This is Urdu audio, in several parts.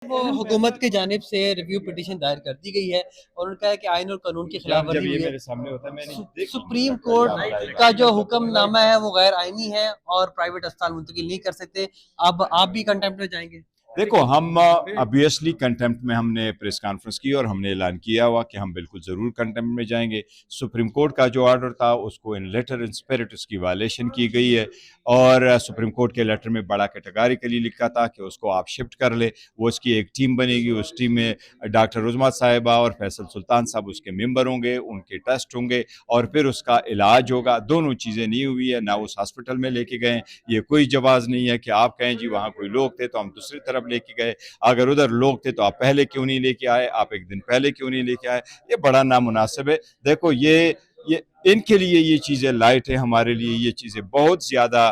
وہ حکومت کی جانب سے ریویو پٹیشن دائر کر دی گئی ہے اور انہوں نے کہا ہے کہ آئین اور قانون کی خلاف ورزی ہوئی ہے. سپریم کورٹ کا جو حکم نامہ ہے وہ غیر آئینی ہے اور پرائیویٹ اسپتال منتقل نہیں کر سکتے. اب آپ بھی کنٹمپٹ میں جائیں گے؟ دیکھو ہم ابویسلی کنٹمپٹ میں ہم نے پریس کانفرنس کی اور ہم نے اعلان کیا ہوا کہ ہم بالکل ضرور کنٹمپٹ میں جائیں گے. سپریم کورٹ کا جو آرڈر تھا اس کو ان لیٹر ان اسپرٹ اس کی وائلیشن کی گئی ہے اور سپریم کورٹ کے لیٹر میں بڑا کیٹیگریکلی لکھا تھا کہ اس کو آپ شفٹ کر لے. وہ اس کی ایک ٹیم بنے گی, اس ٹیم میں ڈاکٹر عظمیٰ صاحبہ اور فیصل سلطان صاحب اس کے ممبر ہوں گے, ان کے ٹیسٹ ہوں گے اور پھر اس کا علاج ہوگا. دونوں چیزیں نہیں ہوئی ہے, نہ اس ہاسپٹل میں لے کے گئے. یہ کوئی جواز نہیں ہے کہ آپ کہیں جی وہاں کوئی لوگ تھے تو ہم دوسری طرف لے کے گئے, اگر ادھر لوگ تھے تو آپ پہلے کیوں نہیں لے کے آئے, آپ ایک دن پہلے کیوں نہیں لے کے آئے. یہ بڑا نامناسب ہے. دیکھو یہ ان کے لیے یہ چیزیں لائٹ ہے, ہمارے لیے یہ چیزیں بہت زیادہ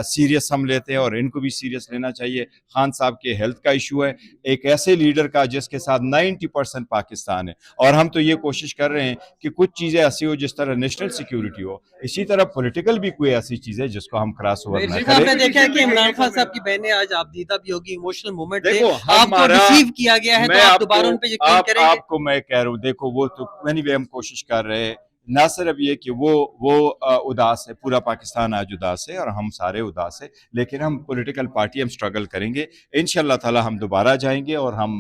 سیریس ہم لیتے ہیں اور ان کو بھی سیریس لینا چاہیے. خان صاحب کے ہیلتھ کا ایشو ہے, ایک ایسے لیڈر کا جس کے ساتھ 90% پاکستان ہے, اور ہم تو یہ کوشش کر رہے ہیں کہ کچھ چیزیں ایسی ہو جس طرح نیشنل سیکیورٹی ہو, اسی طرح پولیٹیکل بھی کوئی ایسی چیز ہے جس کو ہم کراس اوور نہ صاحب نے کریں. دیکھا ہے کہ عمران خان صاحب کی بہنیں آج آپ دیدہ بھی ہوگی, ایموشنل مومنٹ تھے, دیکھو آپ کو ریسیو کیا گیا ہے تو آپ دوبارہ ان پہ یقین کریں گے؟ آپ کو میں کہہ رہا ہوں, دیکھو وہ تو ہم کوشش کر رہے ہیں, نہ صرف یہ کہ وہ اداس ہے, پورا پاکستان آج اداس ہے اور ہم سارے اداس ہیں, لیکن ہم پولیٹیکل پارٹی ہم سٹرگل کریں گے انشاءاللہ تعالی. ہم دوبارہ جائیں گے اور ہم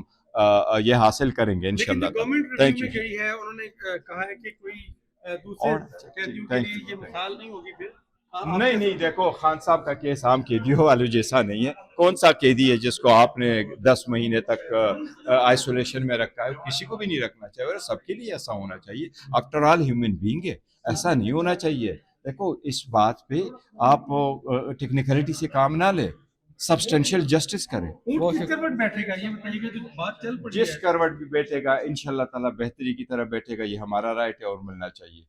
یہ حاصل کریں گے انشاءاللہ. Thank you. انہوں نے کہا ہے کہ کوئی دوسرے قیدیوں کے لیے یہ مثال نہیں ہوگی. پھر نہیں دیکھو خان صاحب کا کیس عام قیدیوں والوں جیسا نہیں ہے. کون سا قیدی ہے جس کو آپ نے 10 مہینے تک آئسولیشن میں رکھا ہے؟ کسی کو بھی نہیں رکھنا چاہیے, اور سب کے لیے ایسا ہونا چاہیے. آفٹر آل ہیومن بینگ ہے, ایسا نہیں ہونا چاہیے. دیکھو اس بات پہ آپ ٹیکنیکلٹی سے کام نہ لیں, سبسٹینشیل جسٹس کریں. بیٹھے گا یہ بتائیے کہ بات چل پڑی جس کروٹ بھی بیٹھے گا انشاءاللہ تعالی بہتری کی طرف بیٹھے گا, یہ ہمارا رائٹ ہے اور ملنا چاہیے.